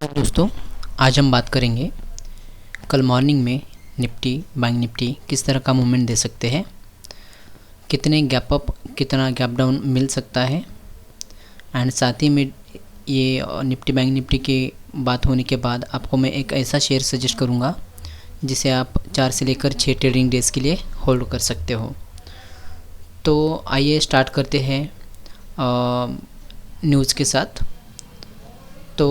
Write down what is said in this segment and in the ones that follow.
Hello दोस्तों, आज हम बात करेंगे कल मॉर्निंग में निफ्टी बैंक निफ्टी किस तरह का मूवमेंट दे सकते हैं, कितने गैप अप कितना गैप डाउन मिल सकता है। एंड साथ ही में ये निफ्टी बैंक निफ्टी की बात होने के बाद आपको मैं एक ऐसा शेयर सजेस्ट करूंगा जिसे आप 4 से लेकर 6 ट्रेडिंग डेज़ के लिए होल्ड कर सकते हो। तो आइए स्टार्ट करते हैं न्यूज़ के साथ। तो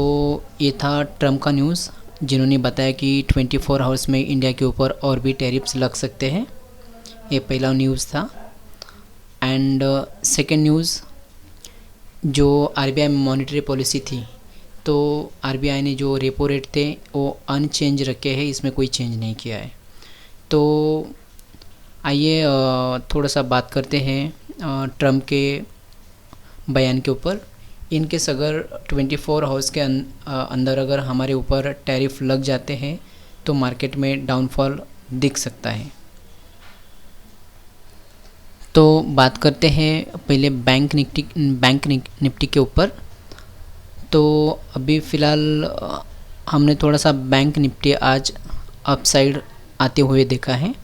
ये था ट्रम्प का न्यूज़, जिन्होंने बताया कि 24 आवर्स में इंडिया के ऊपर और भी टैरिफ्स लग सकते हैं। ये पहला न्यूज़ था। एंड सेकेंड न्यूज़, जो आरबीआई में मॉनेटरी पॉलिसी थी, तो आरबीआई ने जो रेपो रेट थे वो अनचेंज रखे हैं, इसमें कोई चेंज नहीं किया है। तो आइए थोड़ा सा बात करते हैं ट्रम्प के बयान के ऊपर। इनकेस अगर 24 आवर्स के अंदर अगर हमारे ऊपर टैरिफ लग जाते हैं तो मार्केट में डाउनफॉल दिख सकता है। तो बात करते हैं पहले बैंक निफ्टी के ऊपर। तो अभी फ़िलहाल हमने थोड़ा सा बैंक निफ्टी आज अपसाइड आते हुए देखा है।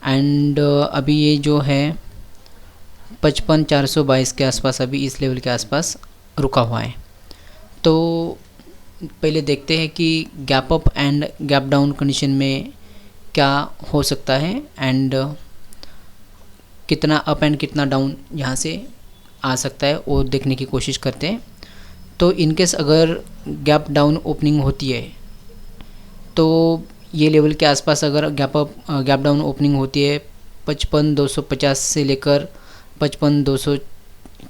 एंड अभी ये जो है 55,422 के आसपास, अभी इस लेवल के आसपास रुका हुआ है। तो पहले देखते हैं कि gap up and gap down condition में क्या हो सकता है एंड कितना अप एंड कितना डाउन यहाँ से आ सकता है वो देखने की कोशिश करते हैं। तो इनकेस अगर गैप डाउन ओपनिंग होती है तो ये लेवल के आसपास अगर गैप डाउन ओपनिंग होती है 55,250 से लेकर 55,200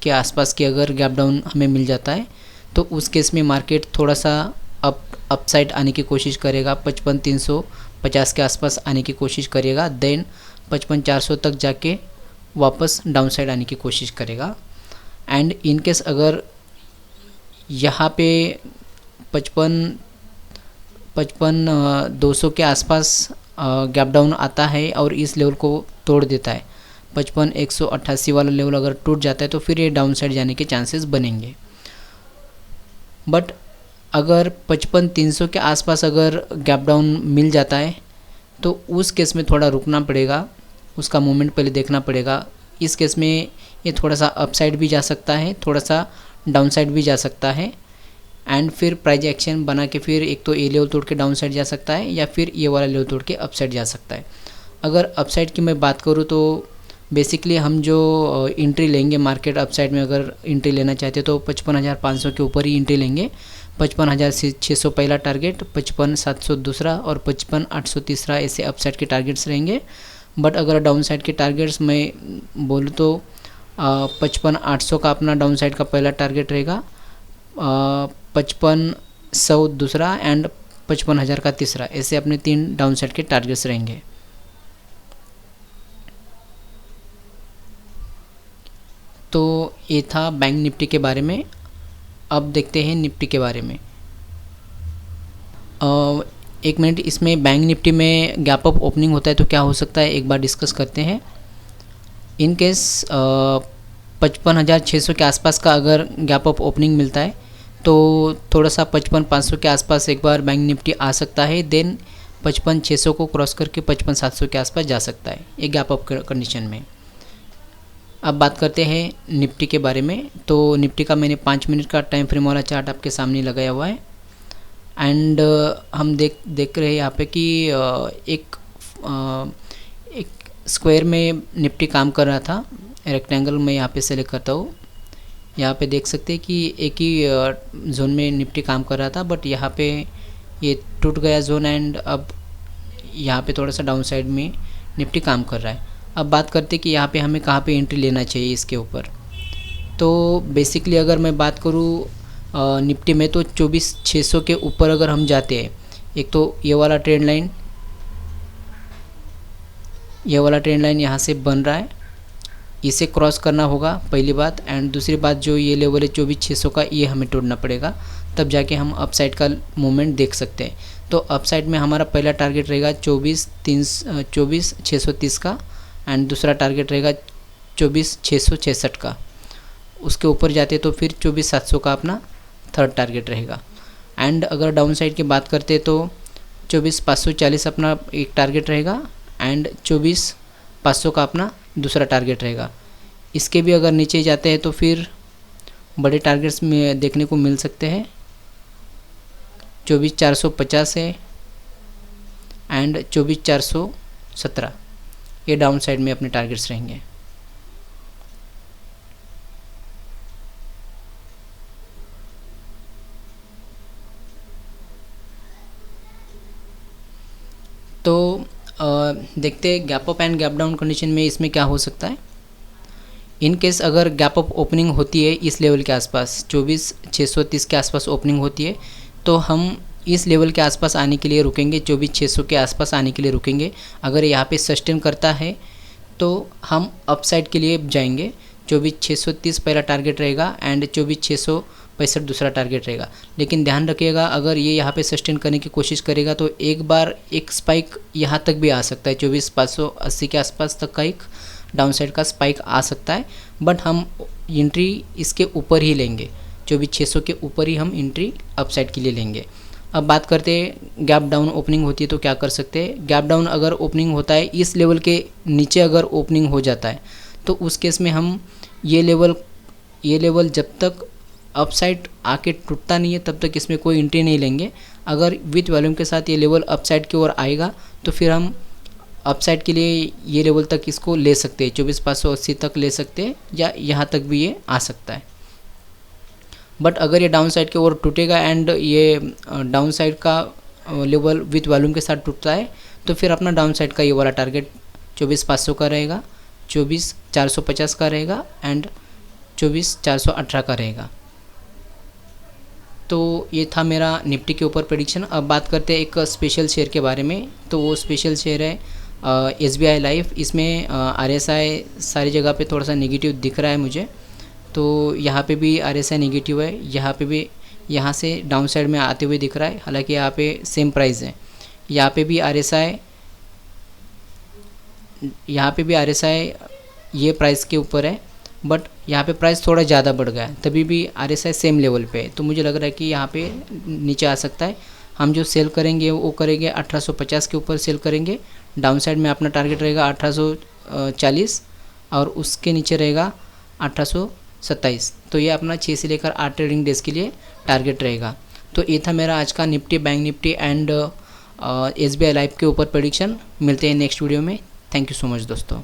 के आसपास की अगर गैप डाउन हमें मिल जाता है तो उस केस में मार्केट थोड़ा सा अपसाइड आने की कोशिश करेगा, 55,350 के आसपास आने की कोशिश करेगा। देन 55,400 तक जाके वापस डाउन साइड आने की कोशिश करेगा। एंड इन केस अगर यहाँ पे 55,200 के आसपास गैप डाउन आता है और इस लेवल को तोड़ देता है, 55,188 वाला लेवल अगर टूट जाता है तो फिर ये डाउन साइड जाने के चांसेस बनेंगे। बट अगर 55,300 के आसपास अगर गैप डाउन मिल जाता है तो उस केस में थोड़ा रुकना पड़ेगा, उसका मूवमेंट पहले देखना पड़ेगा। इस केस में ये थोड़ा सा अपसाइड भी जा सकता है, थोड़ा सा डाउन साइड भी जा सकता है। एंड फिर प्राइस एक्शन बना के फिर एक तो ये लेवल तोड़ के डाउन साइड जा सकता है या फिर ये वाला लेवल तोड़ के अपसाइड जा सकता है। अगर अपसाइड की मैं बात करूँ तो बेसिकली हम जो एंट्री लेंगे मार्केट अपसाइड में, अगर एंट्री लेना चाहते तो 55,500 के ऊपर ही एंट्री लेंगे। 55,600 पहला टारगेट, 55,700 दूसरा और 55,800 तीसरा, ऐसे अपसाइड के टारगेट्स रहेंगे। बट अगर डाउन साइड के टारगेट्स मैं बोलूँ तो 55,800 का अपना डाउन साइड का पहला टारगेट रहेगा, 55,100 दूसरा एंड 55,000 का तीसरा, ऐसे अपने 3 डाउन साइड के टारगेट्स रहेंगे। तो ये था बैंक निफ्टी के बारे में। अब देखते हैं निफ्टी के बारे में। एक मिनट, इसमें बैंक निफ्टी में गैप अप ओपनिंग होता है तो क्या हो सकता है एक बार डिस्कस करते हैं। इन केस 55,600 के आसपास का अगर गैप अप ओपनिंग मिलता है तो थोड़ा सा 55,500 के आसपास एक बार बैंक निफ्टी आ सकता है। देन 55,600 को क्रॉस करके 55,700 के आसपास जा सकता है एक गैप अप कंडीशन में। अब बात करते हैं निफ्टी के बारे में। तो निफ्टी का मैंने 5 मिनट का टाइम फ्रेम वाला चार्ट आपके सामने लगाया हुआ है। एंड हम देख रहे हैं यहाँ पे कि एक स्क्वायर में निफ्टी काम कर रहा था। रेक्टेंगल में यहाँ पे सेलेक्ट करता हूँ, यहाँ पे देख सकते हैं कि एक ही जोन में निफ्टी काम कर रहा था, बट यहाँ पे ये टूट गया जोन एंड अब यहाँ पे थोड़ा सा डाउन साइड में निफ्टी काम कर रहा है। अब बात करते हैं कि यहाँ पे हमें कहाँ पे एंट्री लेना चाहिए इसके ऊपर। तो बेसिकली अगर मैं बात करूँ निफ्टी में तो 24,600 के ऊपर अगर हम जाते हैं, एक तो ये वाला ट्रेंड लाइन यहाँ से बन रहा है, इसे क्रॉस करना होगा पहली बात। एंड दूसरी बात, जो ये लेवल है 24,600 का, ये हमें तोड़ना पड़ेगा, तब जाके हम अपसाइड का मूवमेंट देख सकते हैं। तो अपसाइड में हमारा पहला टारगेट रहेगा 24,630 का एंड दूसरा टारगेट रहेगा 24,666 का। उसके ऊपर जाते तो फिर 24,700 का अपना थर्ड टारगेट रहेगा। एंड अगर डाउन साइड की बात करते तो 24,540 अपना एक टारगेट रहेगा एंड 24,500 का अपना दूसरा टारगेट रहेगा। इसके भी अगर नीचे जाते हैं तो फिर बड़े टारगेट्स में देखने को मिल सकते हैं। 24,450 है एंड 24,417, ये डाउन साइड में अपने टारगेट्स रहेंगे। तो देखते हैं gap up and gap down condition में इसमें क्या हो सकता है। इन केस अगर गैप अप ओपनिंग होती है इस लेवल के आसपास 24,630 के आसपास ओपनिंग होती है, तो हम इस लेवल के आसपास आने के लिए रुकेंगे, 24,600 के आसपास आने के लिए रुकेंगे। अगर यहाँ पे सस्टेन करता है तो हम अपसाइड के लिए जाएंगे। 24,630 पहला टारगेट रहेगा एंड 24,665 दूसरा टारगेट रहेगा। लेकिन ध्यान रखिएगा, अगर ये यहाँ पे सस्टेन करने की कोशिश करेगा तो एक बार एक स्पाइक यहाँ तक भी आ सकता है। 24,580 के आसपास तक का एक डाउन साइड का स्पाइक आ सकता है, बट हम एंट्री इसके ऊपर ही लेंगे। 24,600 के ऊपर ही हम एंट्री अपसाइड के लिए लेंगे। अब बात करते हैं गैप डाउन ओपनिंग होती है तो क्या कर सकते हैं। गैप डाउन अगर ओपनिंग होता है इस लेवल के नीचे अगर ओपनिंग हो जाता है तो उस केस में हम ये लेवल जब तक अपसाइड आके टूटता नहीं है तब तक इसमें कोई एंट्री नहीं लेंगे। अगर विथ वॉल्यूम के साथ ये लेवल अपसाइड की ओर आएगा तो फिर हम अपसाइड के लिए ये लेवल तक इसको ले सकते हैं, 24,580 तक ले सकते हैं या यहाँ तक भी ये आ सकता है। बट अगर ये डाउन साइड की ओर टूटेगा एंड ये डाउन साइड का लेवल विथ वॉल्यूम के साथ टूटता है तो फिर अपना डाउन साइड का ये वाला टारगेट 24,500 का रहेगा, 24,450 का रहेगा एंड 24,418 का रहेगा। तो ये था मेरा निफ्टी के ऊपर प्रेडिक्शन। अब बात करते हैं एक स्पेशल शेयर के बारे में। तो वो स्पेशल शेयर है SBI लाइफ। इसमें RSI सारी जगह पे थोड़ा सा नेगेटिव दिख रहा है मुझे, तो यहाँ पे भी RSI नेगेटिव है, यहाँ पे भी यहाँ से डाउन साइड में आते हुए दिख रहा है। हालांकि यहाँ पे सेम प्राइस है, यहाँ पे भी RSI ये प्राइस के ऊपर है, बट यहाँ पे प्राइस थोड़ा ज़्यादा बढ़ गया है, तभी भी RSI सेम लेवल पे है। तो मुझे लग रहा है कि यहाँ पे नीचे आ सकता है। हम जो सेल करेंगे वो करेंगे 1850 के ऊपर सेल करेंगे। डाउन साइड में अपना टारगेट रहेगा 1840 और उसके नीचे रहेगा 1827। तो ये अपना 6 से लेकर 8 ट्रेडिंग डेज़ के लिए टारगेट रहेगा। तो ये था मेरा आज का Nifty, bank Nifty and SBI life के ऊपर प्रेडिक्शन। मिलते हैं नेक्स्ट वीडियो में। थैंक यू सो मच दोस्तों।